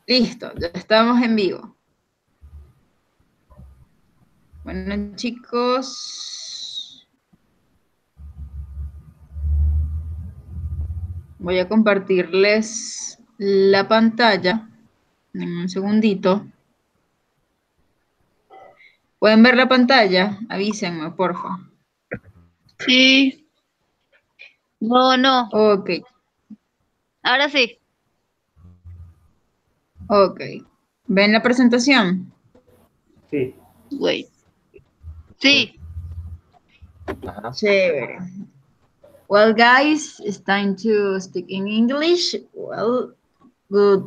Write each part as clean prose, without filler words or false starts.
Listo, ya estamos en vivo. Bueno, chicos, voy a compartirles la pantalla. En un segundito. ¿Pueden ver la pantalla? Avísenme, porfa. Sí. No. Ok, Ahora sí. ok. ¿Ven la presentación? Sí. Wait. Sí. Ajá. Chévere. Well, guys, it's time to speak in English. Well, good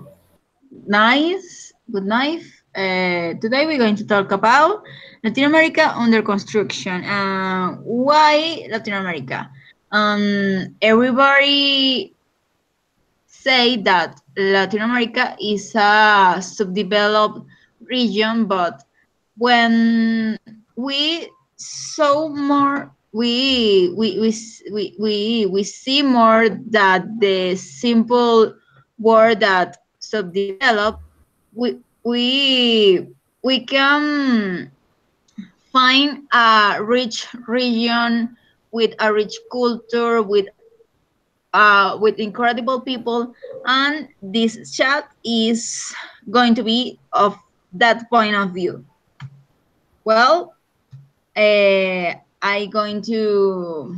nice. Good night. Today we're going to talk about Latin America under construction. Why Latin America? Everybody say that Latin America is a subdeveloped region, but when we saw more, we see more that the simple word that subdeveloped, we we we can find a rich region with a rich culture, with incredible people, and this chat is going to be of that point of view. Well, I going to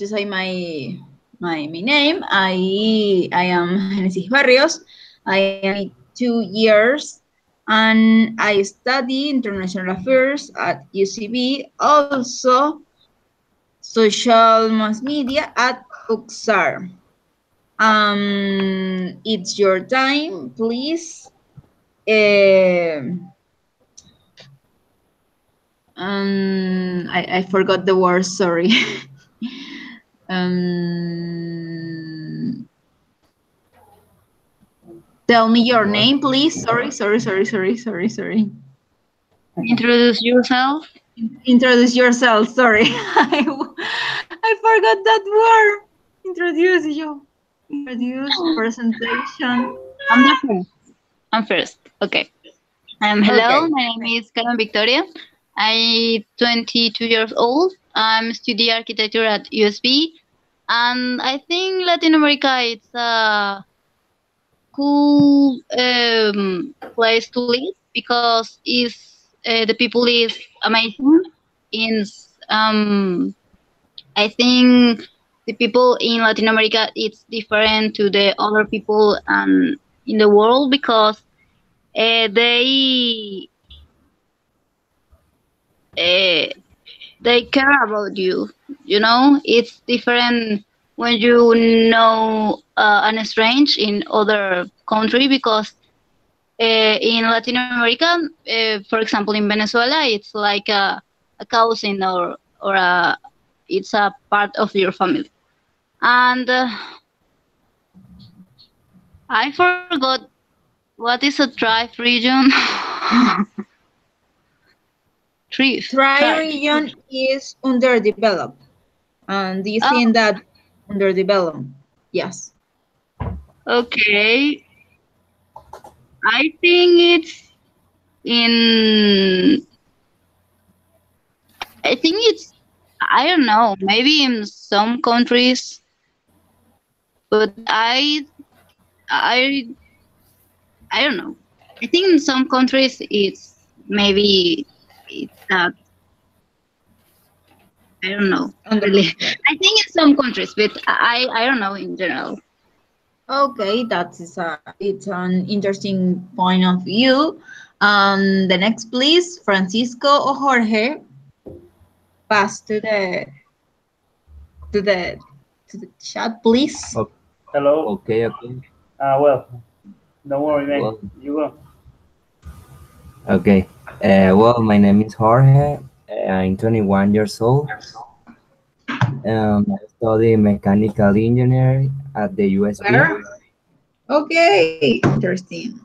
say my name. I am Genesis Barrios. I am 2 years and I study international affairs at UCB. Also social mass media at UXAR. It's your time, please. I forgot the word, sorry. Tell me your name, please. Sorry. Introduce yourself. Introduce yourself, sorry. I forgot that word. Introduce presentation. I'm first. Okay. Hello, Okay. my name is Carmen Victoria. I'm 22 years old. I'm studying architecture at USB, and I think Latin America it's a cool place to live because the people is amazing. In I think the people in Latin America it's different to the other people in the world because they they care about you. You know, it's different when you know an strange in other country because in Latin America, for example, in Venezuela, it's like a cousin or it's a part of your family. And I forgot what is a thrive region. Tri region is underdeveloped. And do you think that underdeveloped? Yes. Okay. I think it's in. I think it's. I don't know. Maybe in some countries, but I, I don't know. I think in some countries it's maybe it's that. I don't know. Really, I think in some countries, but I don't know in general. Okay, it's an interesting point of view. The next, please, Francisco or Jorge, pass to the chat, please. Okay. Hello. Okay. Well, don't worry, man. Well, You go. okay. Well, my name is Jorge. I'm 21 years old. I study mechanical engineering at the USB. Where? Okay, interesting.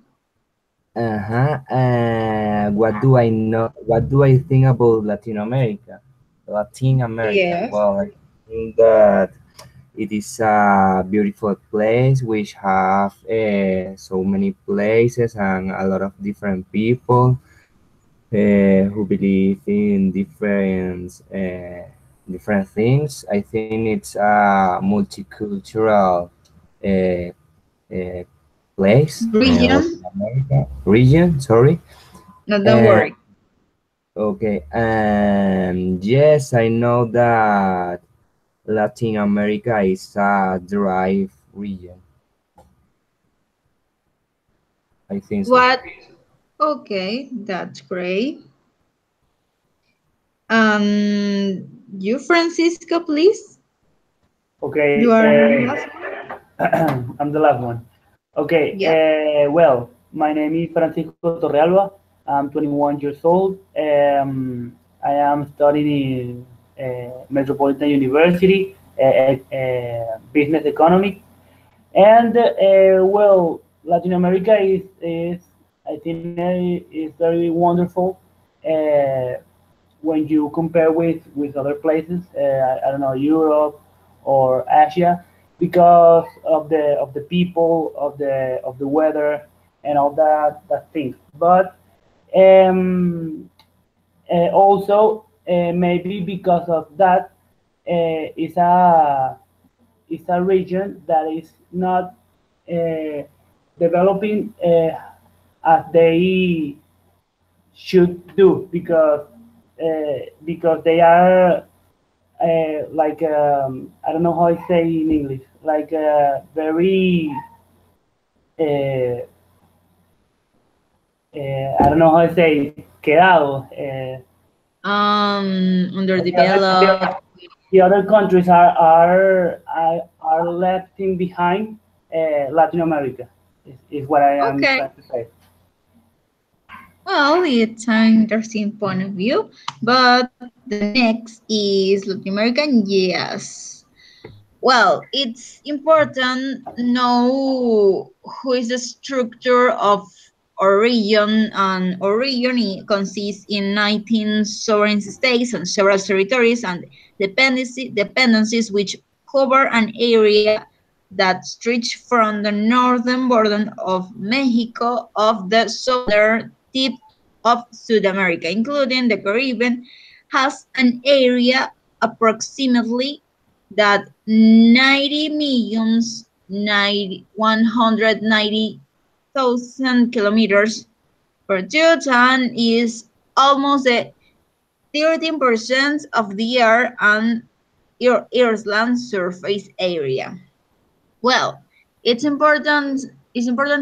What do I know? What do I think about Latin America? Latin America. Yes. Well, I think that It is a beautiful place which have so many places and a lot of different people who believe in different things. I think it's a multicultural uh, uh, place or Region? America region. Sorry. No, don't Uh, worry. okay, and yes, I know that Latin America is a dry region. I think so. What? Okay, that's great. You, Francisco, please. Okay, You are the last one. I'm the last one. Okay, Yeah. well, my name is Francisco Torrealba. I'm 21 years old. I am studying in Metropolitan University, business economics. And well, Latin America is I think is very wonderful uh, when you compare with other places. I don't know, Europe or Asia, because of the people, of the weather, and all that things. But um, also maybe because of that, it's a region that is not uh, developing as they should do, because they are like I don't know how I say in English, like very uh, I don't know how I say quedado. Underdeveloped. The other countries are left in behind Latin America. Is what I am Okay. trying to say. Well, it's an interesting point of view. But the next is Latin American. Yes. Well, it's important know who is the structure of our region, and our region consists in 19 sovereign states and several territories and dependencies which cover an area that stretch from the northern border of Mexico of the southern tip of South America, including the Caribbean, has an area approximately that 90 millions 190,000 kilometers per and is almost the 13% of the air and Earth's land surface area. Well, it's important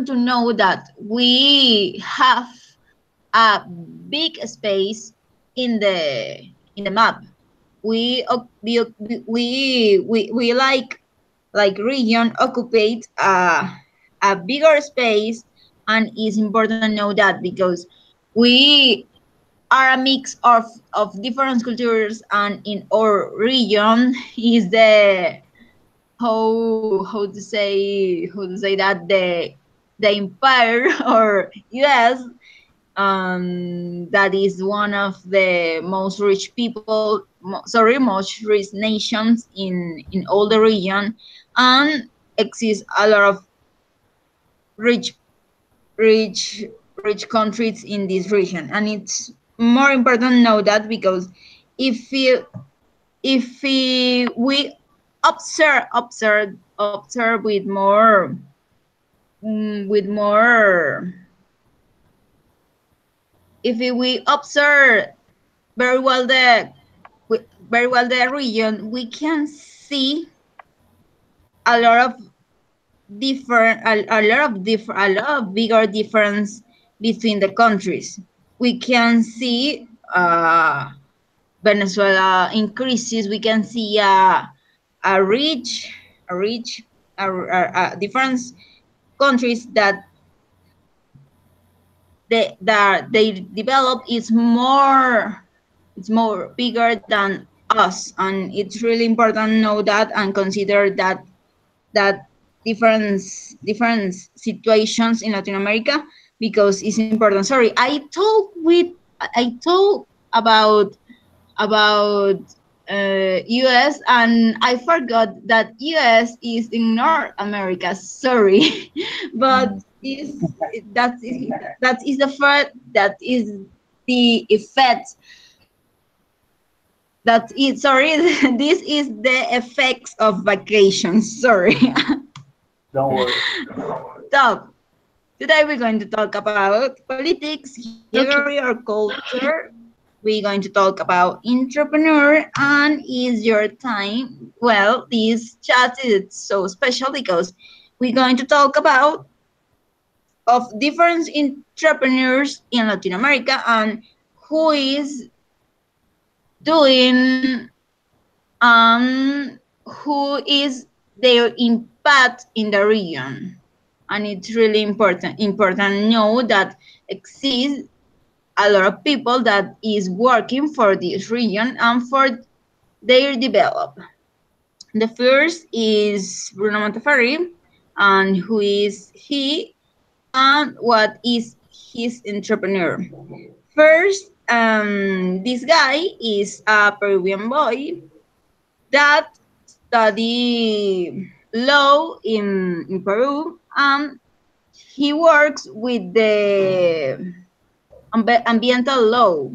to know that we have a big space in the map. We like region occupate a bigger space, and it's important to know that because we are a mix of different cultures, and in our region is the how to say that the empire or US, that is one of the most rich people, most rich nations in all the region, and exists a lot of rich, rich, rich countries in this region, and it's more important to know that because if we observe with more if we observe very well the region, we can see a lot of a lot of bigger difference between the countries. We can see Venezuela increases. We can see a rich a rich a different countries that they develop is more, it's more bigger than us, and it's really important to know that and consider that different situations in Latin America, because it's important. Sorry, I talk about about US, and I forgot that US is in North America. Sorry, but is that is the first, that is the effect, that is, sorry, this is the effects of vacations. Sorry. Don't worry. So today we're going to talk about politics, Okay. history, or culture. We're going to talk about entrepreneur, and is your time. Well, this chat is so special because we're going to talk about of different entrepreneurs in Latin America and who is doing, who is their impact in the region. And it's really important to know that exists a lot of people that is working for this region and for their development. The first is Bruno Montefiore, and who is he and what is his entrepreneur. First, this guy is a Peruvian boy that study law in Peru, and he works with the ambiental law.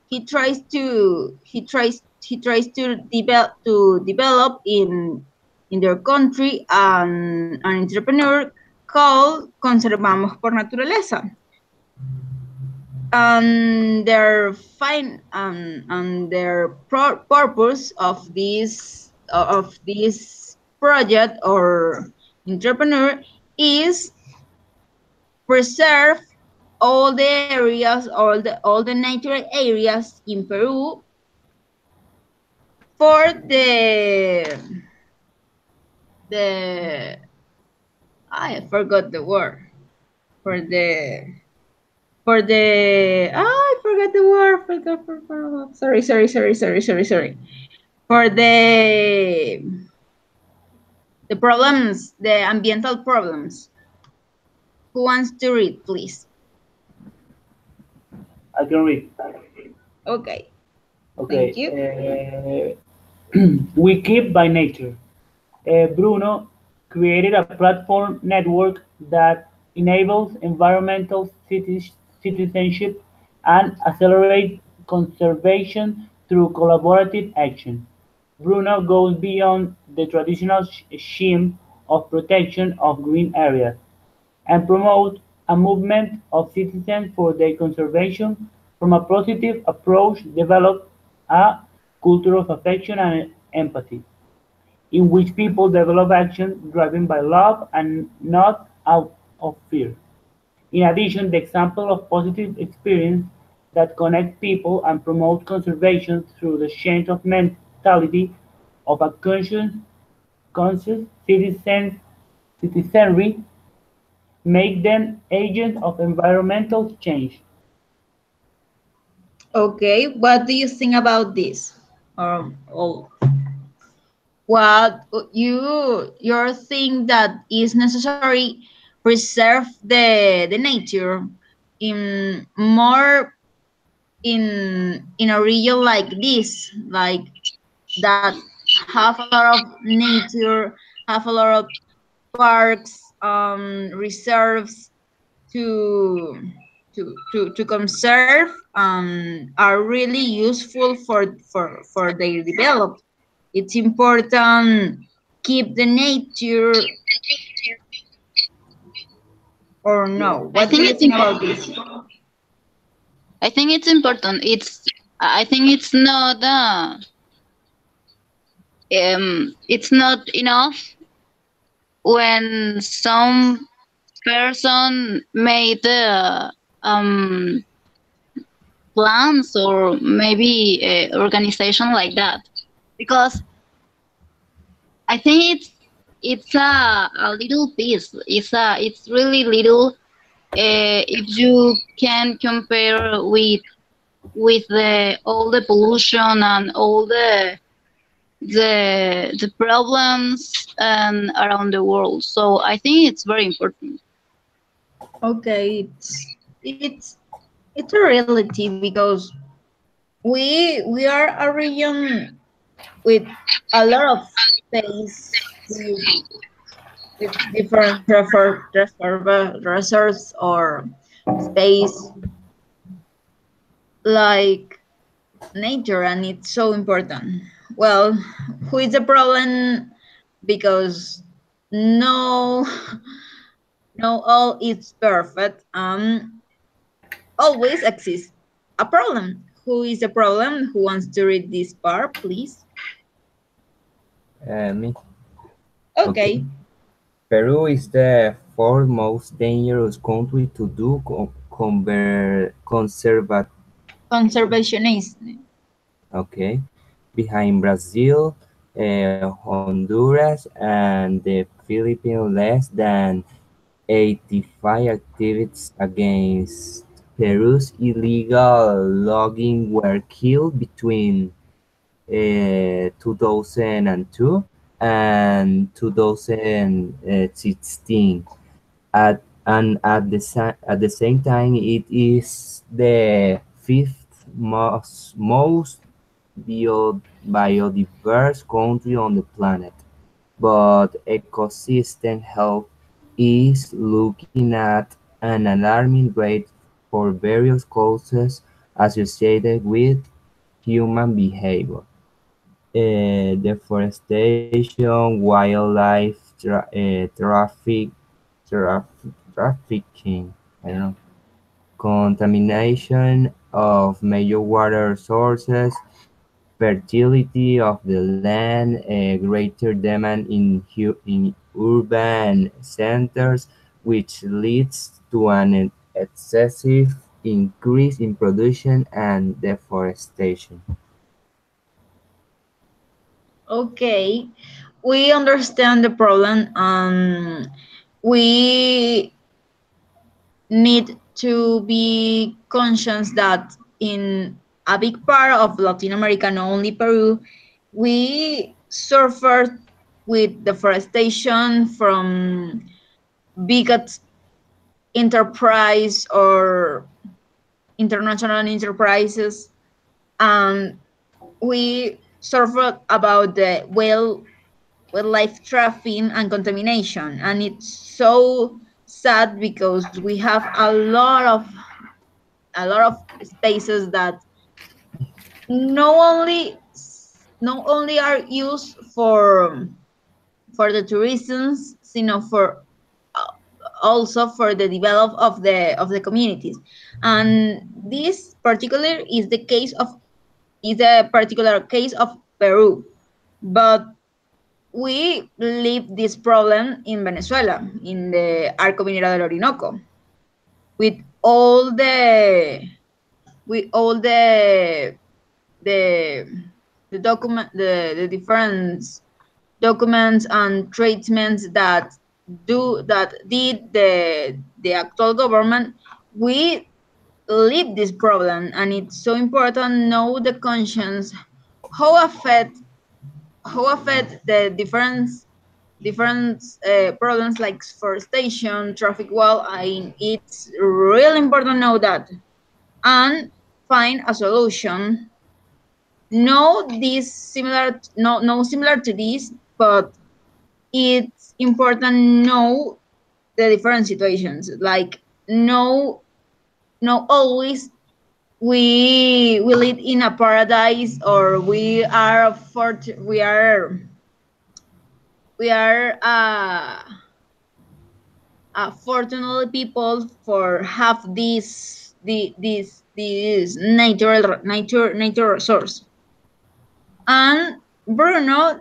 He tries to develop in their country an entrepreneur called Conservamos por Naturaleza. And their purpose of this project or entrepreneur is preserve all the areas, all the natural areas in Peru for the I forgot the word, for the I forgot the word, sorry, for the problems, the ambiental problems. Who wants to read, please? I can read. Okay, Okay. thank you. We keep by nature. Bruno created a platform network that enables environmental citizenship and accelerates conservation through collaborative action. Bruno goes beyond the traditional scheme of protection of green areas and promotes a movement of citizens for their conservation. From a positive approach develop a culture of affection and empathy, in which people develop action driven by love and not out of fear. In addition, the example of positive experience that connect people and promote conservation through the change of mentality of a conscious citizenry make them agents of environmental change. Okay, what do you think about this? Or what you think that is necessary preserve the nature in more in a region like this, like that have a lot of nature, have a lot of parks, reserves to to conserve, are really useful for their development. It's important keep the nature, or no? I What do think you it's think about important. this? I think it's important. I think it's not enough when some person made plans or maybe a organization like that, because I think it's a little piece. It's really little if you can compare with the all the pollution and all the problems around the world. So I think it's very important. Okay, it's it's a reality because we are a region with a lot of space, with different reserves or space like nature, and it's so important. Well, who is the problem? Because no, no, all is perfect. Always exists a problem. Who is the problem? Who wants to read this part, please? Me. Okay. Okay, Peru is the fourth most dangerous country to do conservat. conservationist. Okay, behind Brazil, Honduras, and the Philippines, less than 85 activists against Peru's illegal logging were killed between 2002 and 2016. At the same time, it is the fifth most biodiverse country on the planet, but ecosystem health is looking at an alarming rate for various causes associated with human behavior. Deforestation, trafficking, I don't know, contamination of major water sources, fertility of the land, a greater demand in urban centers, which leads to an excessive increase in production and deforestation. Okay, we understand the problem. We need to be conscious that in a big part of Latin America, not only Peru, we suffer with deforestation from big enterprise or international enterprises, and we suffer about the wildlife trafficking and contamination, and it's so sad because we have a lot of spaces that not only not only are used for the tourism, sino for uh, also for the develop of the communities. And this particular is a particular case of Peru, but we live this problem in Venezuela, in the Arco Minera del Orinoco, with all the with all the the different documents and treatments that did the actual government. We live this problem, and it's so important know the conscience how affect the different problems like forestation, traffic wall. It's really important to know that and find a solution. No, this similar, no similar to this, but it's important know the different situations. Like no always we live in a paradise, or we are fortunate people for have this nature resource. And Bruno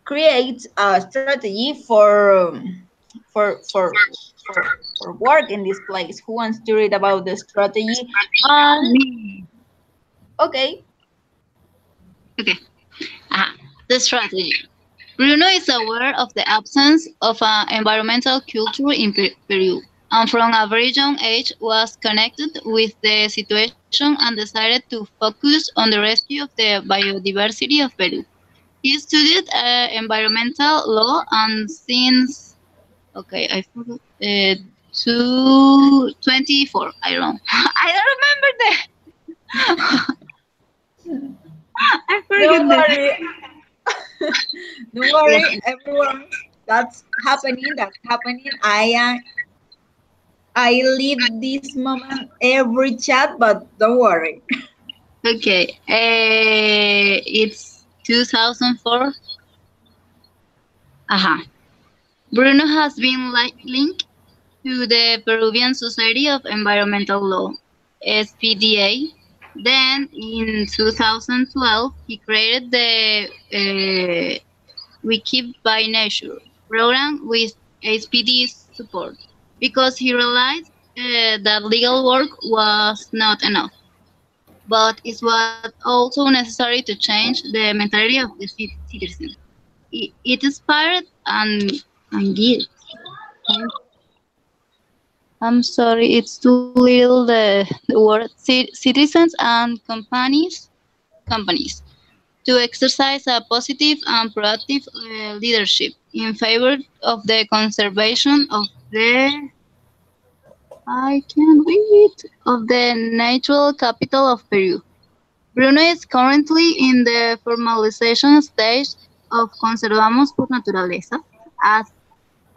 creates a strategy for work in this place. Who wants to read about the strategy? And Me. okay, Okay. The strategy. Bruno is aware of the absence of an environmental culture in Peru, and from a very young age was connected with the situation and decided to focus on the rescue of the biodiversity of Peru. He studied environmental law, and since okay, I forgot 224. I don't know. I don't remember the. I don't forget the. worry. Don't worry, everyone. That's happening. That's happening. I live this moment every chat, but don't worry. Okay, it's 2004. Uh-huh. Bruno has been linked to the Peruvian Society of Environmental Law, SPDA. Then in 2012, he created the We Keep by Nature program with SPD's support because he realized that legal work was not enough, but it was also necessary to change the mentality of the citizens. It inspired and guilt. I'm sorry, it's too little the word citizens and companies to exercise a positive and proactive leadership in favor of the conservation of the I can read of the natural capital of Peru. Bruno is currently in the formalization stage of Conservamos por Naturaleza as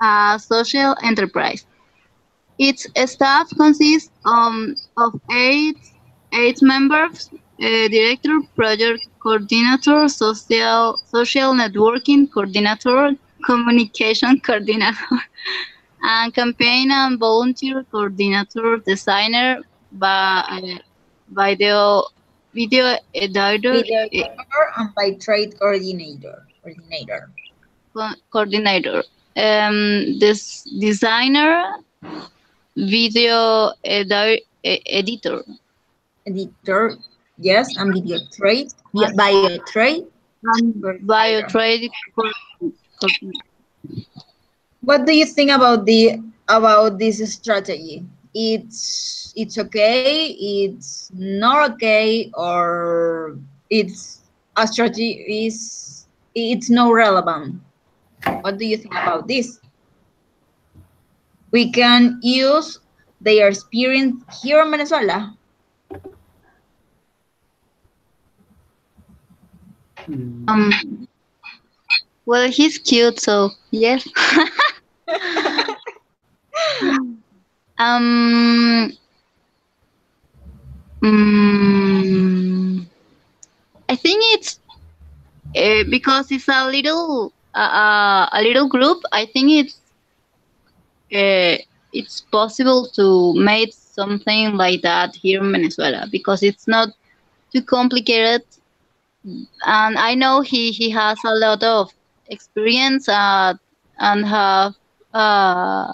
a social enterprise. Its staff consists of eight members: director, project coordinator, social networking coordinator, communication coordinator, and campaign and volunteer coordinator, designer, by video editor, Video editor and by trade coordinator. coordinator, this designer, video editor, Editor, yes, and video trade, bio trade and coordinator. biotrade. What do you think about this strategy? It's okay, it's not okay, or it's a strategy is it's no relevant. What do you think about this? We can use their experience here in Venezuela. Well, he's cute, so yes. um, mm, I think it's because it's a little group. I think it's possible to make something like that here in Venezuela because it's not too complicated, and I know he has a lot of experience and have uh,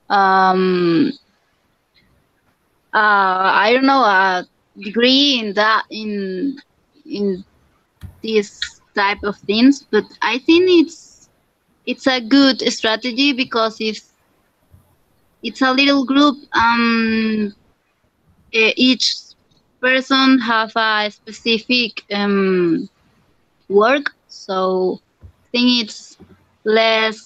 um, I don't know, a degree in that in this type of things. But I think it's a good strategy because if it's a little group, each person have a specific work, so I think it's less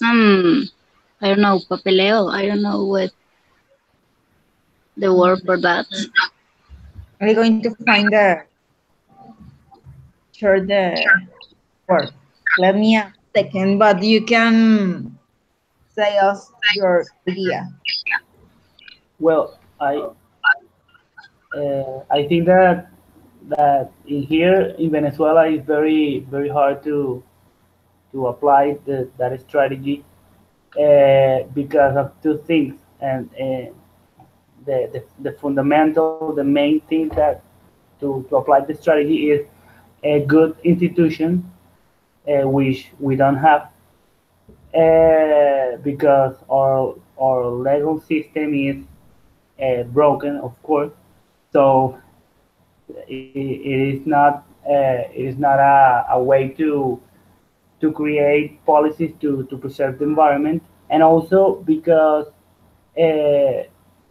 I don't know, papeleo. I don't know what the word for that. Are you going to find the word? Let me a second, but you can say us your idea. Well, I think that in here in Venezuela it's very hard to apply that strategy because of two things, and the fundamental, the main thing that to apply the strategy is a good institution, which we don't have, because our legal system is broken, of course. So it is not a way to create policies to preserve the environment, and also because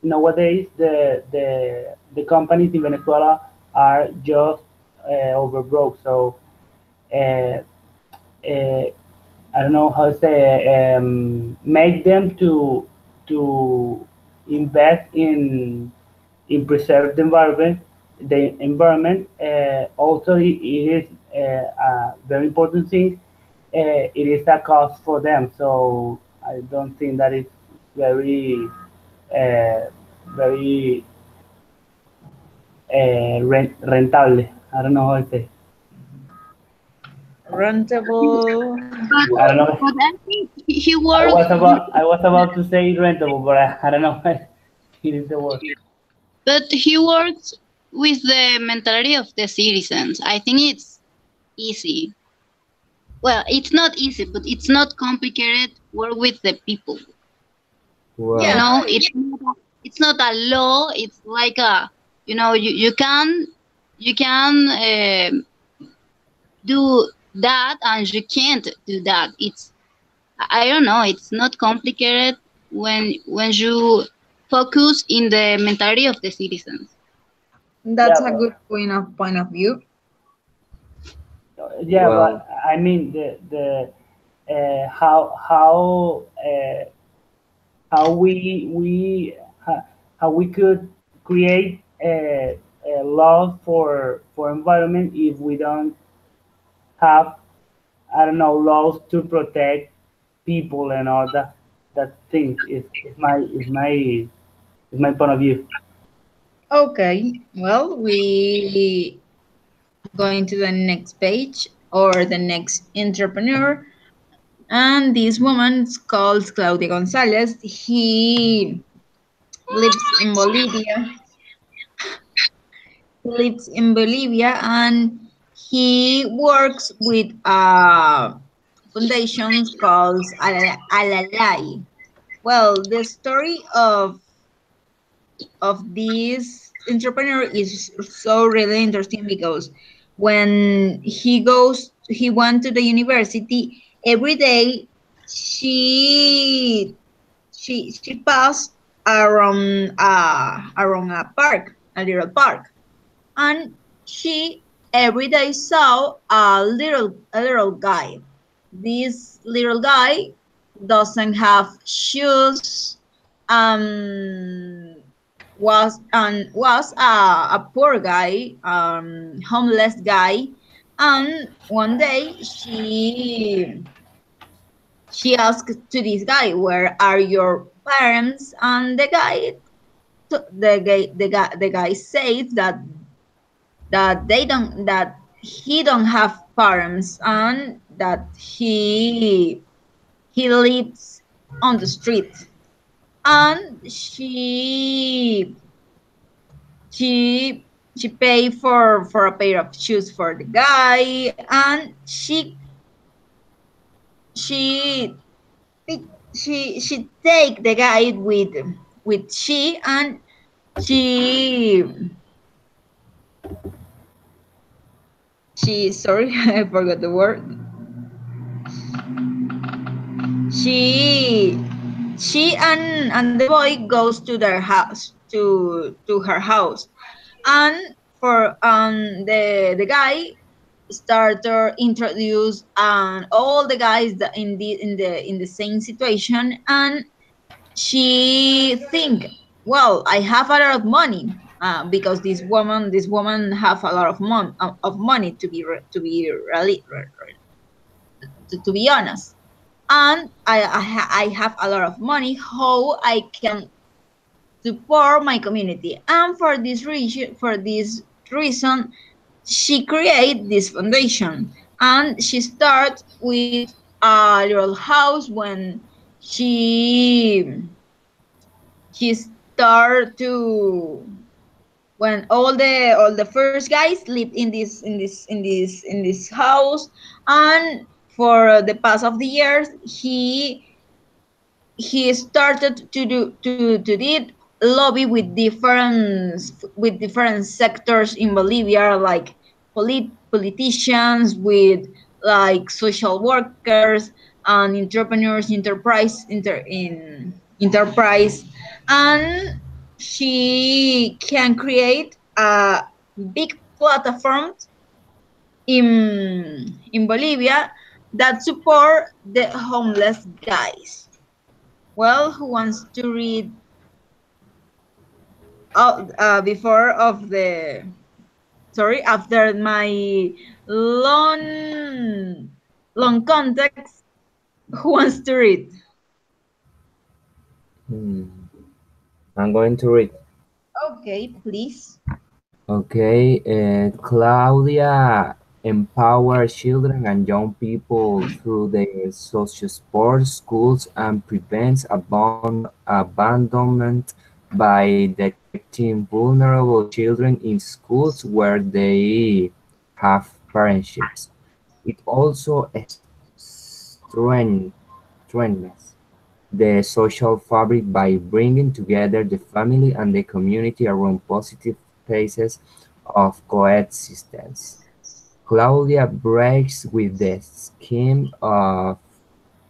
nowadays the companies in Venezuela are just over broke. So uh, uh, I don't know how to say, make them to invest in preserve the environment the environment. Also, it is a very important thing. It is a cost for them, so I don't think that it's very uh, very rentable. I don't know how to say. Rentable. But I don't know. but I think he works I was about to say rentable, but I don't know what it is the word. but he works with the mentality of the citizens. I think it's easy. Well, it's not easy, but it's not complicated. Work with the people. You Well, Yeah. know, it's not a law. It's like a you can do that and you can't do that. I don't know. It's not complicated when you focus in the mentality of the citizens. That's Yeah, a good point of view. well, but I mean the how how we could create a law for environment if we don't have, I don't know, laws to protect people and all that things is my point of view. Okay, well, we going to the next page or the next entrepreneur, and this woman is called Claudia Gonzalez. He lives in Bolivia. He lives in Bolivia, and he works with foundations called Alalai. Well, the story of this entrepreneur is so really interesting because when he went to the university every day. She she she passed around a park, a little park, and she every day saw a little guy. This little guy doesn't have shoes. Um, was a poor guy, homeless guy, and one day she asked to this guy, "Where are your parents?" And the guy says that he don't have parents, and that he lives on the street. And she paid for a pair of shoes for the guy, and she she take the guy with and she sorry, I forgot the word. she she and the boy goes to their house, to her house. And for the guy starter introduce all the guys in the same situation. And she think, well, I have a lot of money, because this woman have a lot of money, to be honest. And I have a lot of money, how I can support my community. And for this reason she create this foundation. And she start with a little house. When she she start to when all the first guys live in this house. And for the past of the years, he started to did lobby with different sectors in Bolivia, like politicians, with like social workers and entrepreneurs, enterprise. And she can create a big platform in Bolivia that support the homeless guys. Well, who wants to read before of the? sorry, after my long, long context, who wants to read? Hmm. I'm going to read. Okay, please. Okay, Claudia empowers children and young people through their social sports schools and prevents abandonment by detecting vulnerable children in schools where they have parentships. It also strengthens the social fabric by bringing together the family and the community around positive spaces of coexistence. Claudia breaks with the scheme of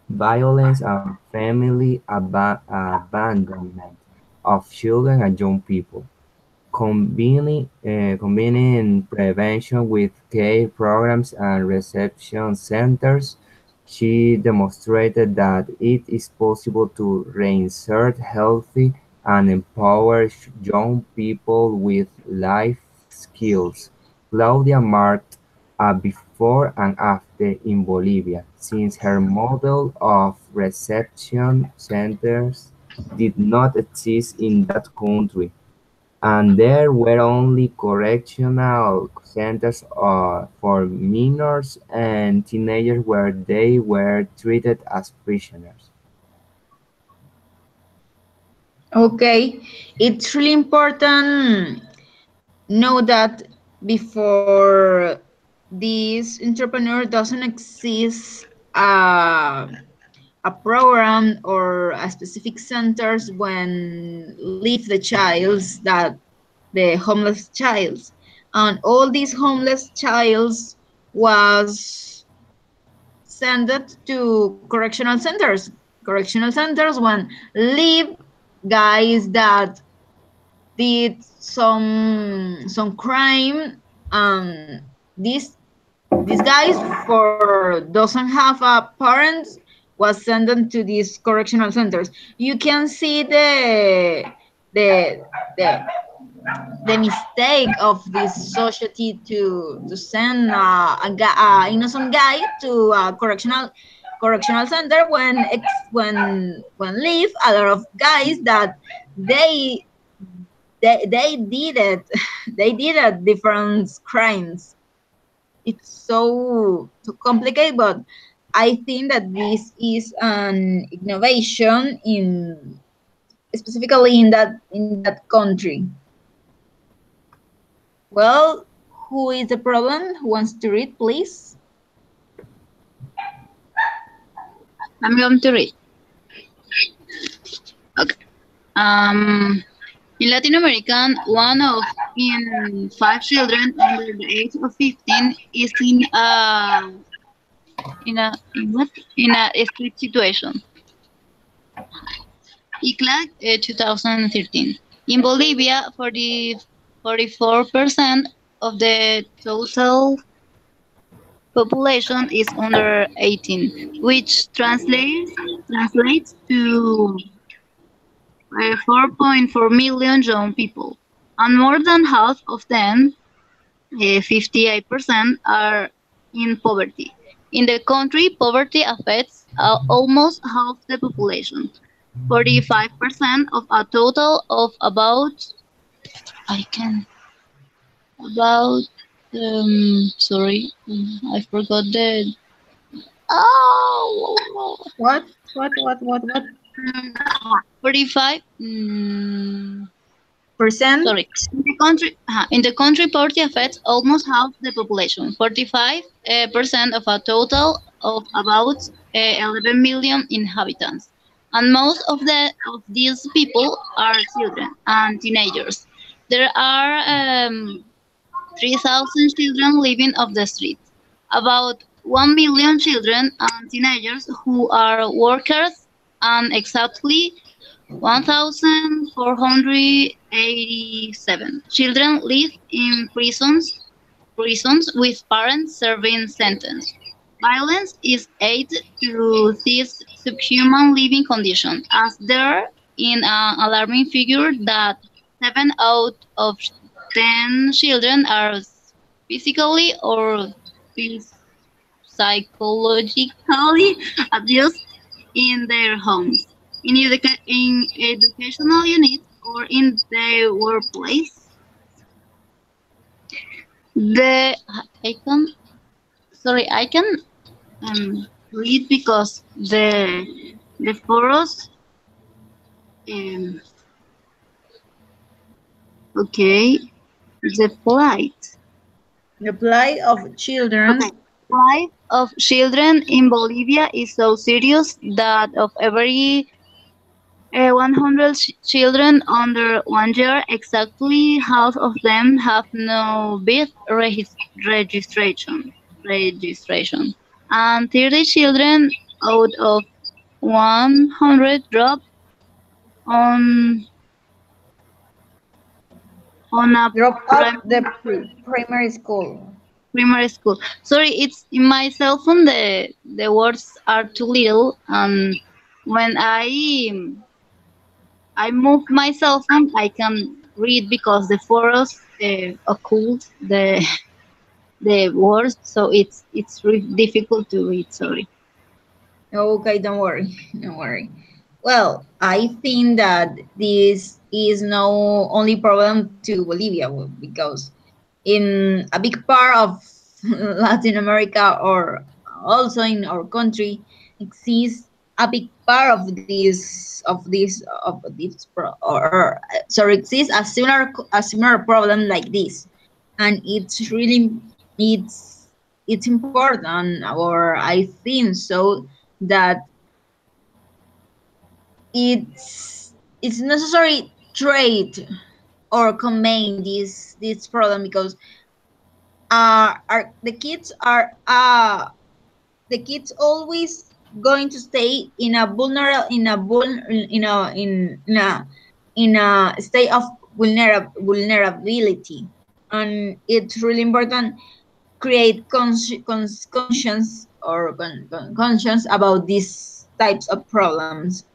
violence and family abandonment of children and young people. Combining prevention with care programs and reception centers, she demonstrated that it is possible to reinsert healthy and empower young people with life skills. Claudia marked a before and after in Bolivia, since her model of reception centers did not exist in that country and there were only correctional centers for minors and teenagers where they were treated as prisoners. Okay, it's really important know that before this entrepreneur doesn't exist a program or a specific centers when leave the childs that the homeless childs and all these homeless childs was sent to correctional centers when leave guys that did some crime and these guys for doesn't have a parents was sent them to these correctional centers. You can see the the the mistake of this society to send a innocent guy to a correctional center when when leave a lot of guys that they they did it they did it different crimes. It's so complicated, but I think that this is an innovation in specifically in that country. Well, who is the problem? Who wants to read, please? I'm going to read. Okay. In Latin America, one of in five children under the age of 15 is in what? In a street situation. ICLA 2013. In Bolivia, 44% of the total population is under 18, which translates to 4.4 million young people, and more than half of them, 58%, are in poverty. In the country, poverty affects almost half the population, 45% of a total of I can about sorry, I forgot the oh What 45 percent? sorry, in the country poverty affects almost half the population, 45% of a total of about 11 million inhabitants, and most of these people are children and teenagers. There are 3,000 children living off the street, about 1 million children and teenagers who are workers, and exactly 1,487 children live in prisons with parents serving sentence. Violence is aid to this subhuman living condition, as there in an alarming figure that 7 out of 10 children are physically or psychologically abused in their homes, in educational units, or in their workplace. The I can I can read because the forest um okay the plight. The plight of Okay. children. Life of children in Bolivia is so serious that of every 100 children under 1 year, exactly half of them have no birth registration. Registration, and 30 children out of 100 drop on a Drop out the primary primary school. primary school. Sorry, it's in my cell phone. The words are too little, and when I move my cell phone, I can read because the forest occult the words, so it's difficult to read. Sorry. Okay, don't worry, don't worry. Well, I think that this is no only problem to Bolivia because in a big part of Latin America or also in our country exists a big part or sorry exists a similar problem like this, and it's it's important, or I think so, that it's necessary trade or comment this problem because the kids are the kids always going to stay in a vulnerable in a state of vulnerability, and it's really important create conscience or conscience about these types of problems.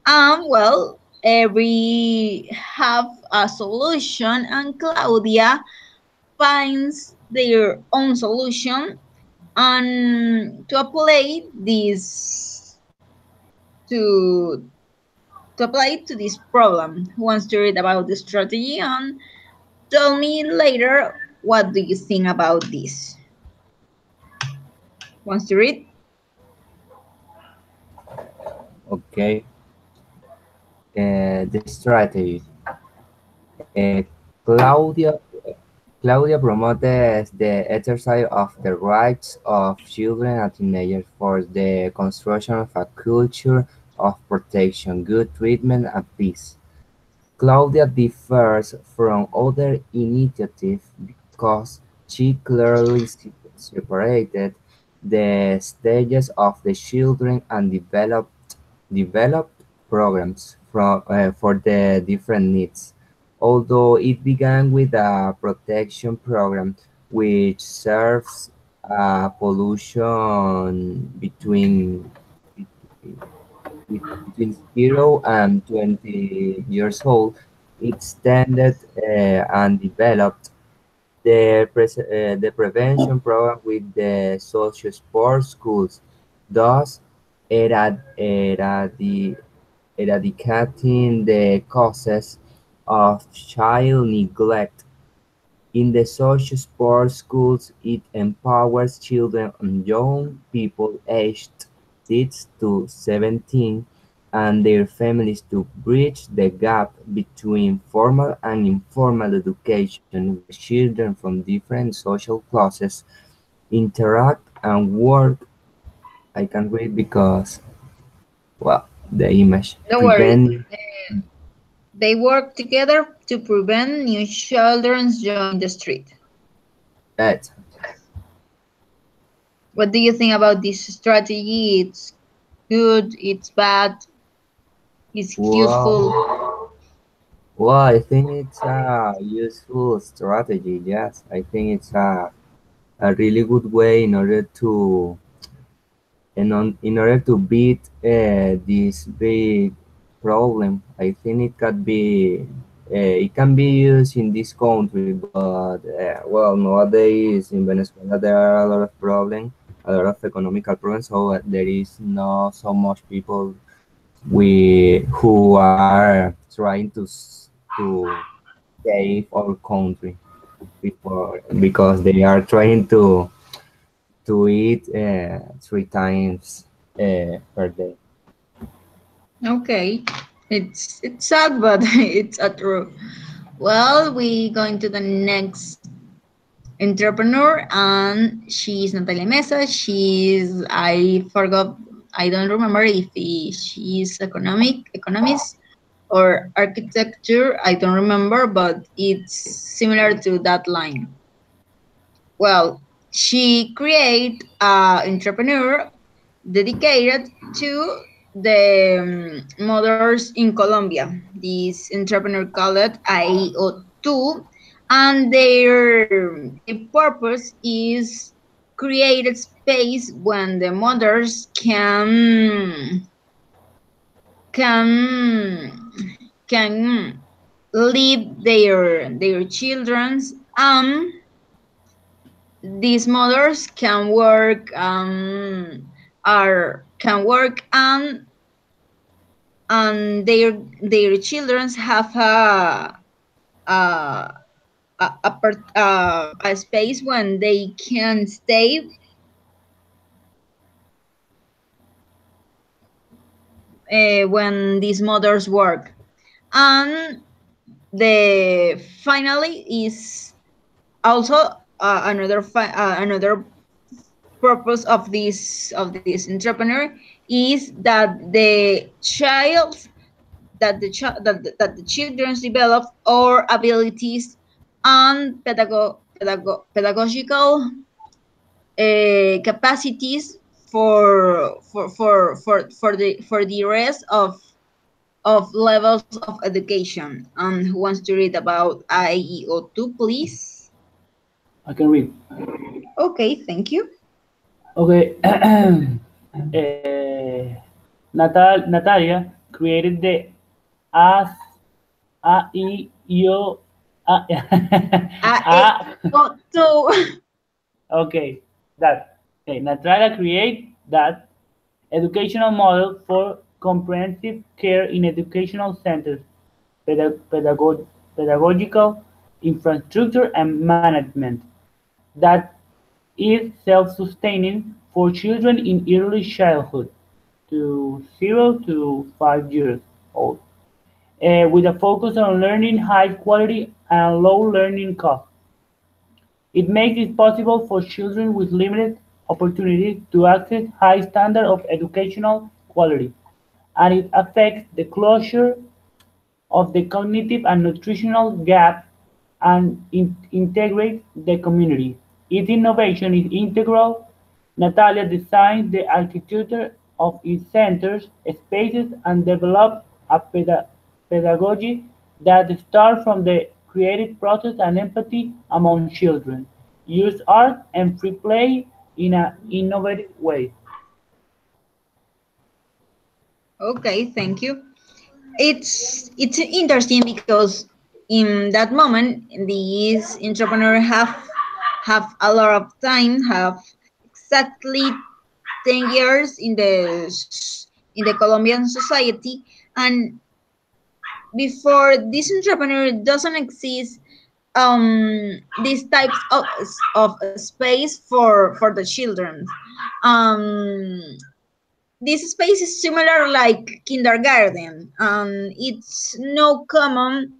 Well, every have a solution, and Claudia finds their own solution and to apply this to to apply to this problem. Who wants to read about the strategy and tell me later what do you think about this? Wants to read? Okay. The strategy. Uh, Claudia Claudia promotes the exercise of the rights of children and teenagers for the construction of a culture of protection, good treatment, and peace. Claudia differs from other initiatives because she clearly separated the stages of the children and developed programs for the different needs. Although it began with a protection program which serves pollution between 0 and 20 years old, it extended and developed the prevention program with the social sports schools, thus eradicating the causes of child neglect. In the social sports schools, it empowers children and young people aged 6 to 17 and their families to bridge the gap between formal and informal education, where children from different social classes interact and work. I can read because, well, the image Don't worry. prevent They work together to prevent new children joining the street. that. What do you think about this strategy? It's good, it's bad, it's useful. Wow. Well, I think it's a useful strategy. Yes, I think it's a really good way in order to in order to beat this big problem. I think it could be. It can be used in this country, but well, nowadays in Venezuela there are a lot of problems, a lot of economical problems, so there is not so much people who are trying to save our country before, because they are trying to eat 3 times per day. Okay, it's sad, but it's a true. Well, we going to the next entrepreneur, and she's Natalia Mesa. She's I forgot. I don't remember if she's economist or architecture. I don't remember, but it's similar to that line. Well, she create a entrepreneur dedicated to the mothers in Colombia. This entrepreneur called it AIO2, and their purpose is create a space when the mothers can can leave their children's, these mothers can work, are can work, and their children have a a space when they can stay, when these mothers work. And the finally is also another purpose of this entrepreneur is that that the children develop our abilities and pedagogical capacities for the rest of levels of education. Who wants to read about IEO2, please? I can read. Okay, thank you. Okay. Natalia created the as a I yo a, IEO2. okay, that okay. Natalia create that educational model for comprehensive care in educational centers, pedagogical infrastructure and management that is self-sustaining for children in early childhood to 0 to 5 years old, with a focus on learning high quality and low learning costs. It makes it possible for children with limited opportunities to access high standard of educational quality, and it affects the closure of the cognitive and nutritional gap and integrate the community. Its innovation is integral. Natalia designed the architecture of its centers, spaces, and developed a pedagogy that starts from the creative process and empathy among children. Use art and free play in an innovative way. Okay, thank you. It's interesting because in that moment these entrepreneurs have a lot of time, have exactly 10 years in the Colombian society, and before this entrepreneur doesn't exist, these types of space for the children. um this space is similar like kindergarten. It's no common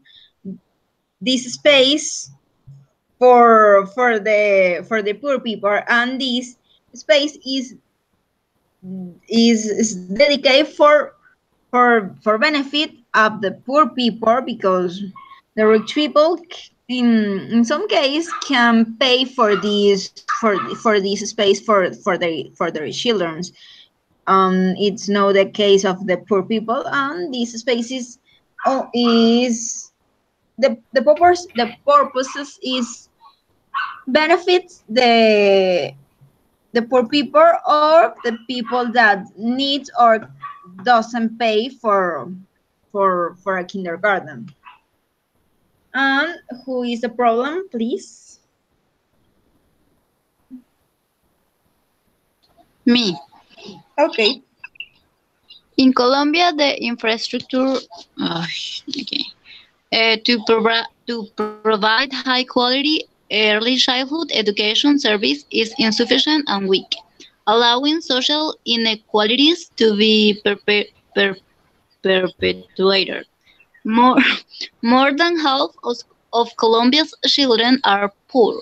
this space for the poor people, and this space is dedicated for benefit of the poor people, because the rich people in some case can pay for this space for their children. It's not the case of the poor people, and these spaces is the purposes is benefits the poor people or the people that needs or doesn't pay for a kindergarten. And who is the problem, please? Me. Okay. In Colombia, the infrastructure okay, to provide high quality early childhood education service is insufficient and weak, allowing social inequalities to be perpetuated. More, more than half of Colombia's children are poor,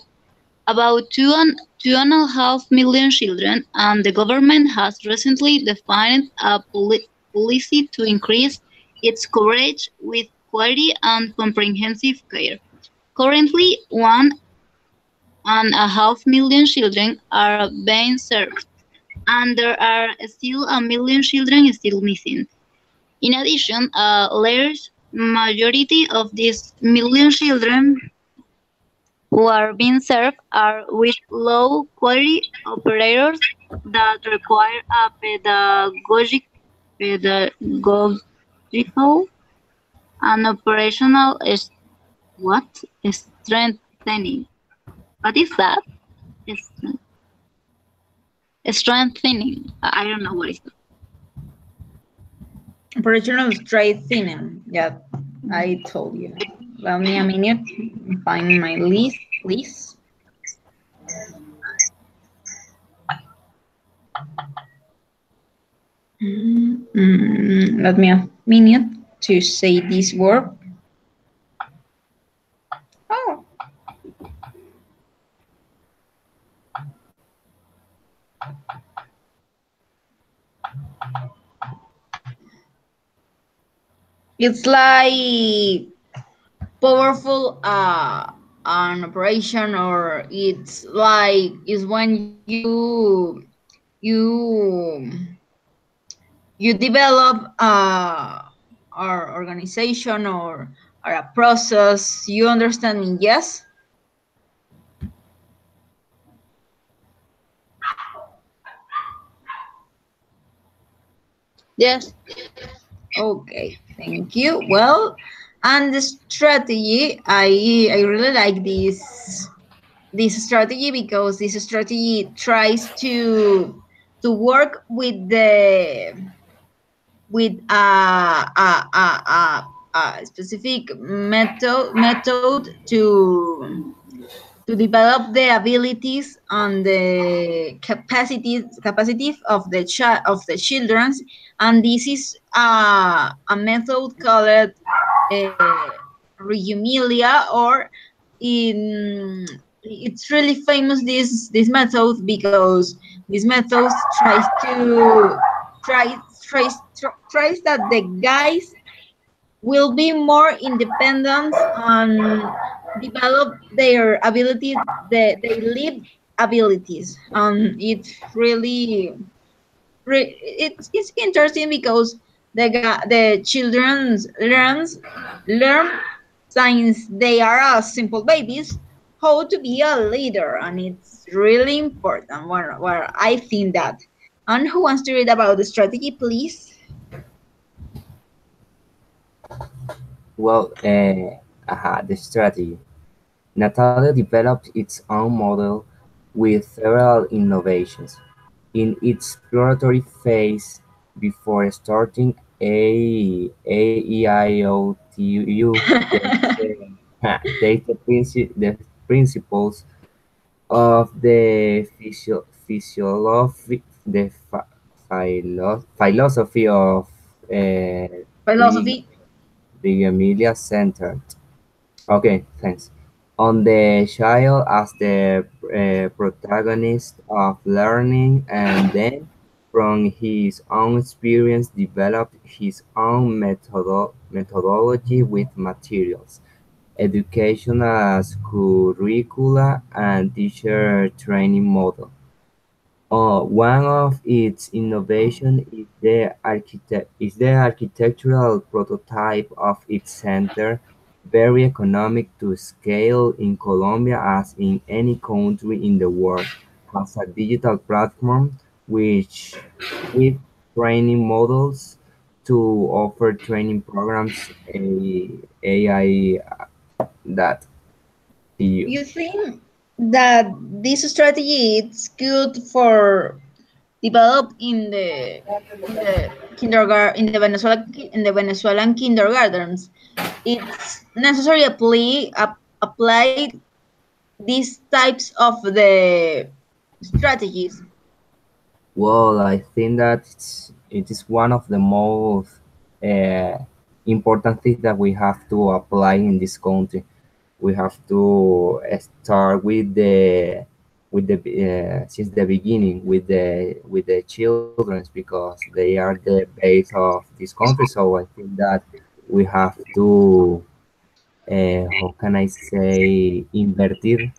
about 2.5 million children, and the government has recently defined a policy to increase its coverage with quality and comprehensive care. Currently, 1.5 million children are being served, and there are still a million children still missing. In addition, a large majority of these million children who are being served are with low quality operators that require a pedagogical and operational what strengthening. What is that? Is strengthening. I don't know what is that. Operational straight thinning. Yeah, I told you. Allow me a minute. Find my list, please. Let me a minute to say this word. Oh, it's like powerful an operation, or it's like is when you you develop our organization or a process. You understand me? Yes. Yes. Okay, thank you. Well, and the strategy, I really like this strategy because this strategy tries to work with a specific method to develop the abilities and the capacity of the children, and this is a method called Rehumilia, or in it's really famous this method because this method tries tries that the guys will be more independent and develop their ability, their live abilities. It's really it's interesting because the children learn since they are simple babies how to be a leader, and it's really important. Where I think that. And who wants to read about the strategy, please? Well, the strategy. Natalia developed its own model with several innovations. In its exploratory phase, before starting AEIOTU, the principles of the philosophy of uh, Philosophy. Emilia centered. Okay, thanks. On the child as the protagonist of learning, and then from his own experience developed his own methodology with materials, education as curricula, and teacher training model. One of its innovations is the architectural prototype of its center, very economic to scale in Colombia as in any country in the world, has a digital platform which with training models to offer training programs, AI that to you? You think that this strategy is good for develop in the kindergarten in the Venezuelan kindergartens? It's necessary apply these types of the strategies. Well, I think that it is one of the most uh, important things that we have to apply in this country. We have to start with the since the beginning with the children because they are the base of this country. So I think that we have to how can I say invertir.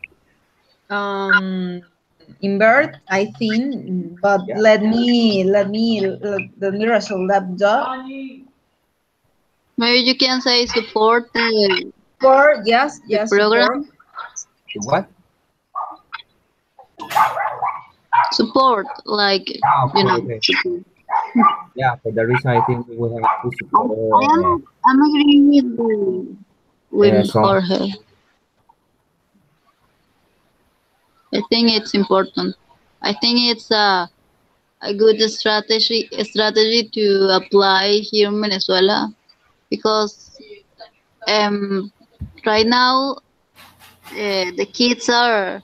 Invert, I think, but Yeah. let me resolve that. Maybe you can say support For yes, the yes, support. program. What? Support, like, Ah, you okay, know. okay. Yeah, for the reason I think we have to I support am I'm agreeing with some. Jorge. I think it's important. I think it's a good strategy to apply here in Venezuela because um right now the kids are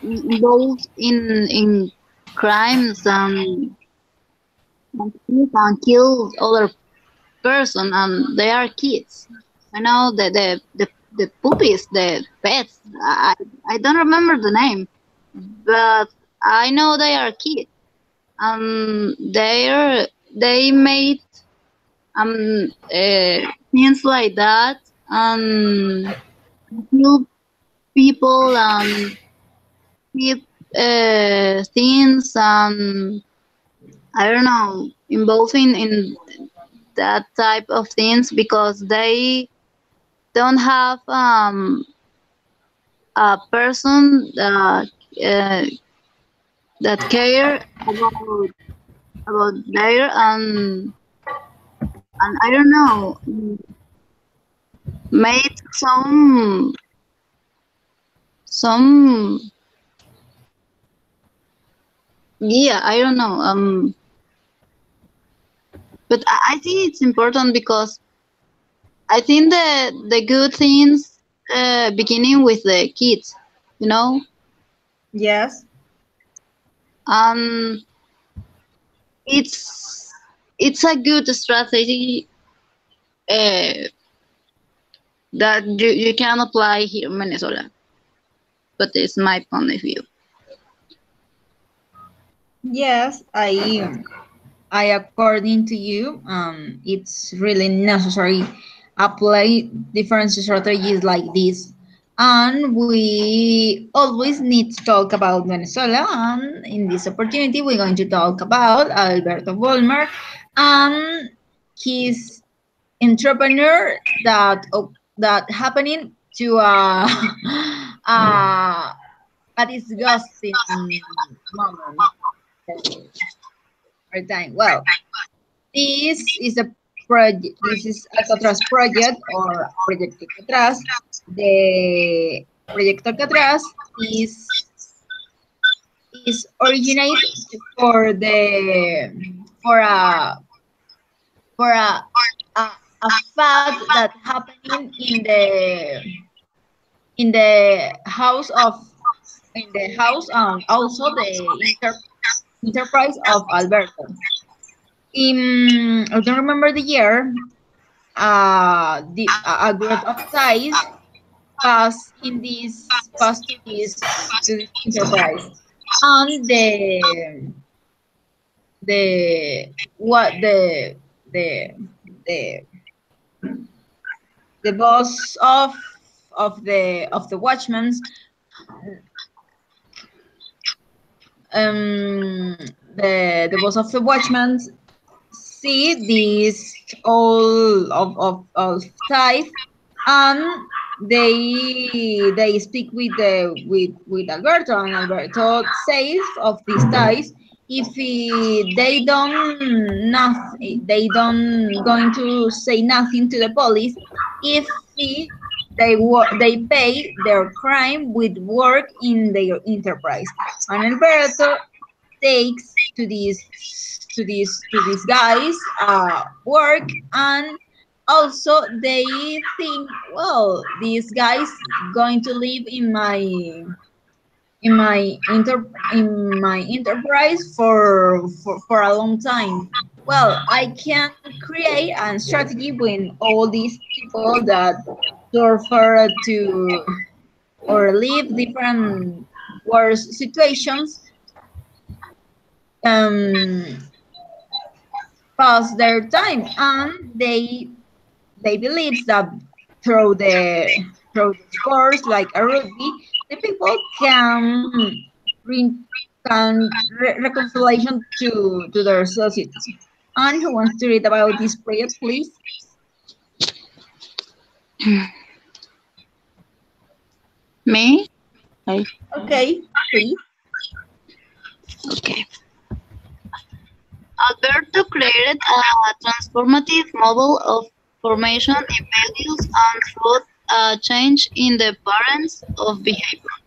involved in crimes and kill other person, and they are kids. I know the puppies, the pets. I don't remember the name, but I know they are kids. They made things like that and kill people and keep things and I don't know involved in that type of things because they don't have a person uh, that care about their and I don't know made some yeah I don't know but I think it's important because I think the good things beginning with the kids, you know. Yes, Um, it's it's a good strategy uh, that you can apply here in Venezuela, but it's my point of view. yes, I according to you, it's really necessary apply different strategies like this. And we always need to talk about Venezuela. And in this opportunity, we're going to talk about Alberto Volmer and his entrepreneur that happening to a disgusting moment or time. Well, this is a project. This is Alcatraz project or Proyecto Alcatraz. The Proyecto Alcatraz is originate for the for a for a fact that happening in the house of in the house and also the enterprise of Alberto. I don't remember the year. A group of guys passed to this enterprise, and the what the the the boss of the watchmen, the boss of the watchmen see this all of type, and they speak with Alberto, and Alberto says of these ties, if they don't going to say nothing to the police if they pay their crime with work in their enterprise. And Alberto takes to these guys work, and also they think, well, these guys going to live in my enterprise for a long time. Well, I can create a strategy when all these people that suffer to or live different worse situations um pass their time, and they believe that through the sports like a rugby, the people bring reconciliation to their society. And who wants to read about this project, please? Me? I- Okay, please. Okay. Alberto created a transformative model of formation in values and thought change in the patterns of behavior,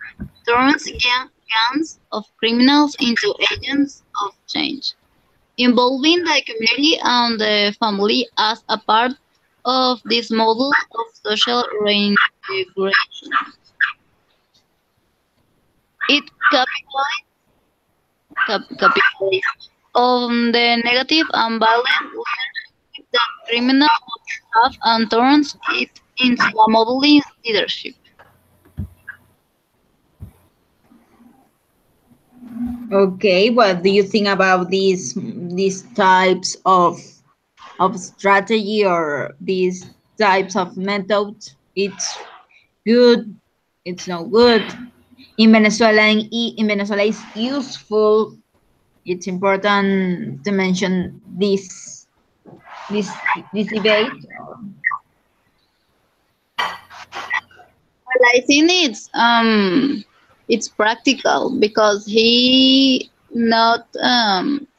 turns gangs of criminals into agents of change, involving the community and the family as a part of this model of social reintegration. It capitalizes on the negative and violent leadership that criminals have and turns it into a modeling leadership. Okay, what do you think about these types of strategy or these types of methods? It's good, it's not good. In Venezuela is useful. It's important to mention this this debate. Well, I think it's practical because he not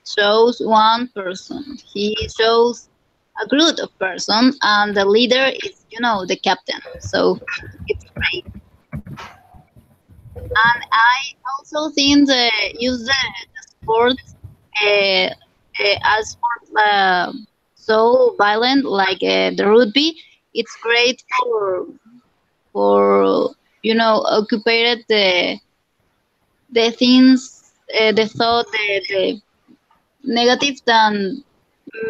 shows one person. He shows a group of person, and the leader is the captain. So it's great. And I also think use the sport uh, as sport so violent like the rugby. It's great for occupied the things, the thought, the negative than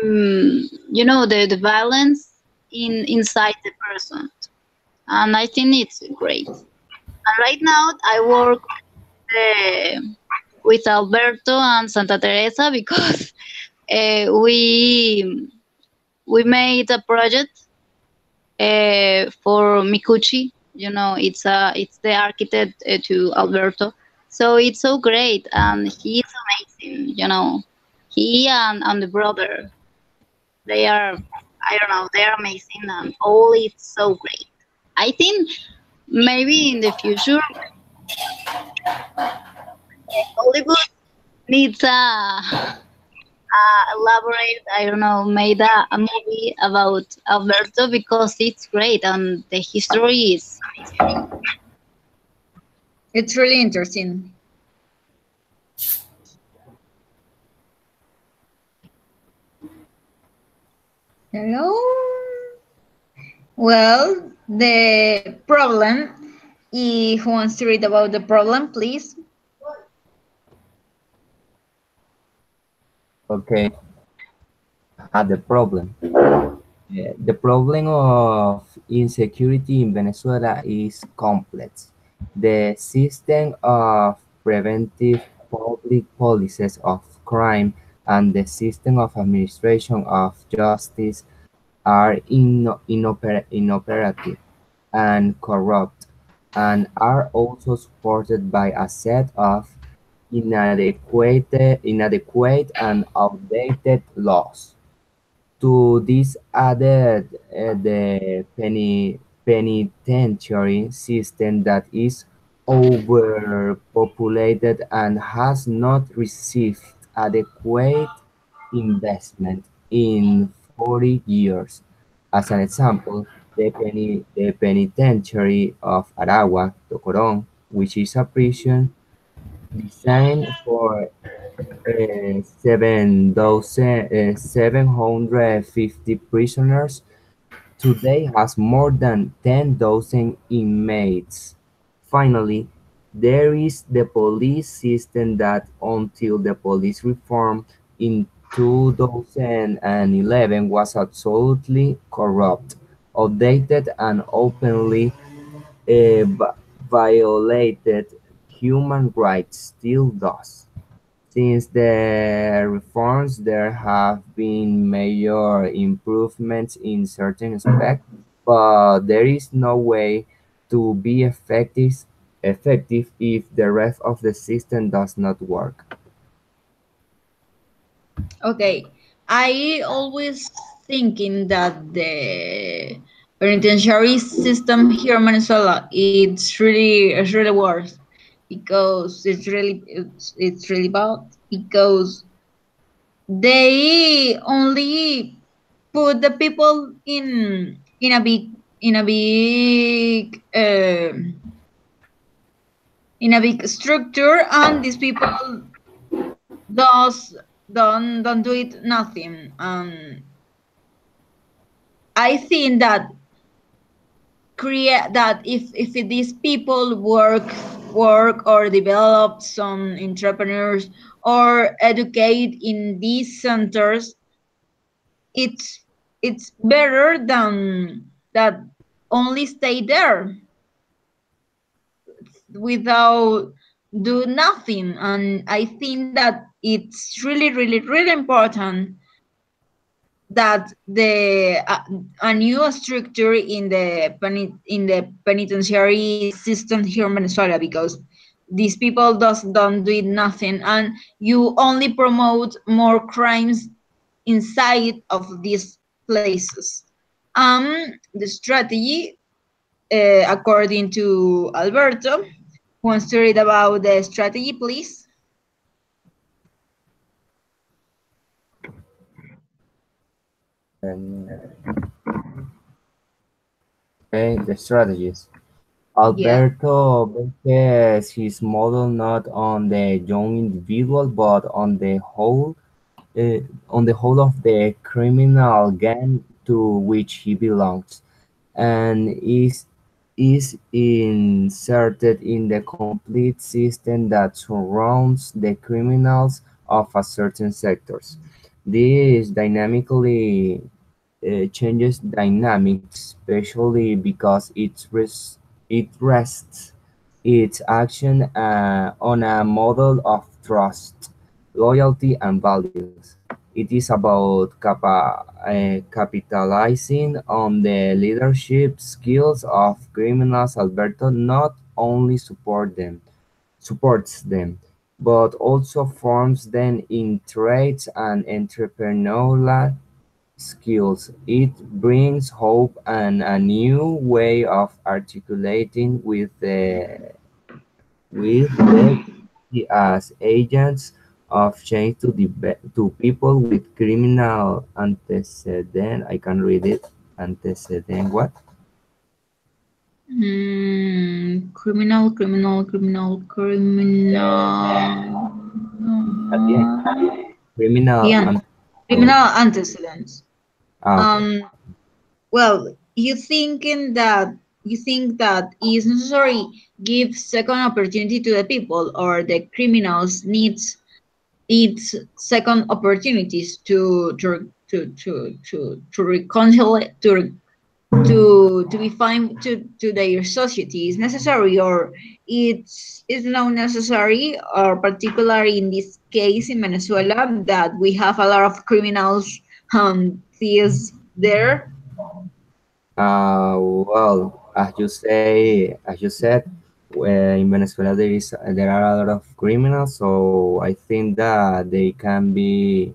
the violence inside the person. And I think it's great. And right now I work uh, with Alberto and Santa Teresa because we made a project for Mikuchi. It's the architect to Alberto. So it's so great, and he's amazing. He and the brother, they are, I don't know, they're amazing, and all is so great. I think maybe in the future, Hollywood needs elaborate, I don't know, made a movie about Alberto because it's great and the history is amazing. It's really interesting. Hello. Well, the problem. Who wants to read about the problem, please? Okay, the problem. The problem of insecurity in Venezuela is complex. The system of preventive public policies of crime and the system of administration of justice are inoperative and corrupt, and are also supported by a set of inadequate and outdated laws. To this added the penitentiary system that is overpopulated and has not received adequate investment in 40 years. As an example, the penitentiary of Aragua, Tocorón, which is a prison designed for 750 prisoners, today has more than 10,000 inmates. Finally, there is the police system that, until the police reform in 2011, was absolutely corrupt, outdated, and openly violated human rights, still does. Since the reforms, there have been major improvements in certain aspects, but there is no way to be effective if the rest of the system does not work. Okay, I always thinking that the penitentiary system here in Venezuela it's really worse because it's really bad because they only put the people in a big structure, and these people does don't do it nothing. I think that create that if these people work or develop some entrepreneurs or educate in these centers, it's it's better than that only stay there without do nothing. And I think that it's really important that a new structure in the penitentiary system here in Venezuela, because these people don't do nothing, and you only promote more crimes inside of these places. The strategy, according to Alberto, wants to read about the strategy, please. And okay, the strategies. Yeah. Alberto bases his model not on the young individual but uh, on the whole of the criminal gang to which he belongs, and is inserted in the complete system that surrounds the criminals of a certain sectors. This dynamically changes dynamics, especially because it rests its action on a model of trust, loyalty, and values. It is about capitalizing on the leadership skills of criminals. Alberto not only supports them, but also forms them in trades and entrepreneurial skills. It brings hope and a new way of articulating with the as agents of change to people with criminal antecedent. I can read it. Antecedent what? Criminal. At the end. Criminal Yeah, antecedent. criminal antecedents. Ah, okay. Um, well, you think that is necessary give second opportunity to the people, or the criminals needs second opportunities to reconcile, to be fine to their society is necessary, or it's not necessary, or particularly in this case in Venezuela that we have a lot of criminals thieves there. Well, as you said, in Venezuela there are a lot of criminals, so I think that they can be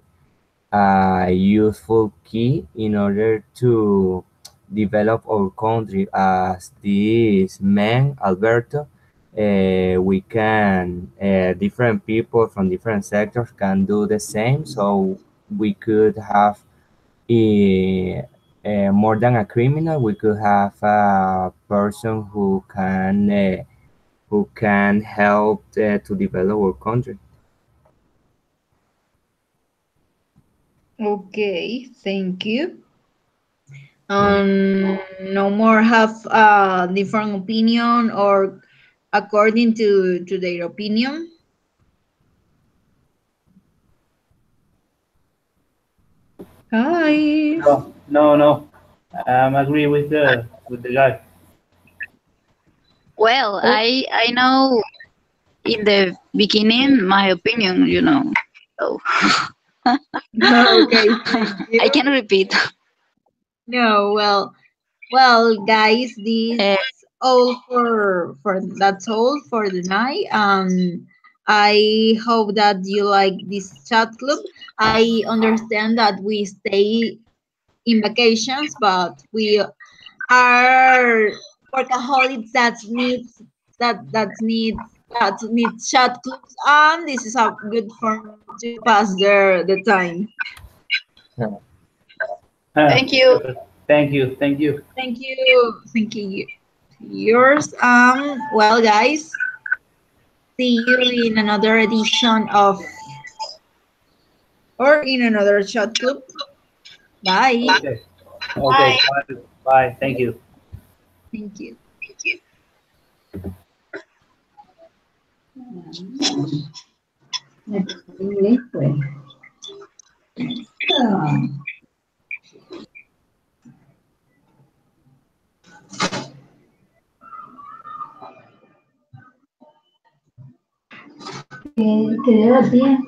a useful key in order to develop our country. As this man Alberto, we can different people from different sectors can do the same, so we could have a, more than a criminal, we could have a person who can help to develop our country. Okay, thank you. Yeah. No more have a different opinion or according to their opinion. Guys. No, no, no. Agree with the guy. Well, Oh, I know in the beginning my opinion, you know. So okay, thank I you. can repeat. No, well, guys, this Uh, all for that's all for the night. I hope that you like this chat club. I understand that we stay in vacations, but we are workaholics that need chat clubs, and this is a good form to pass the time. Yeah. Thank you. Thank you, thank you. Thank you. Yours. Well, guys, see you in another edition of or in another chat club. Bye. Okay, okay. Bye. Bye, bye. Thank you. Thank you. Libre. ¿Qué edad tiene?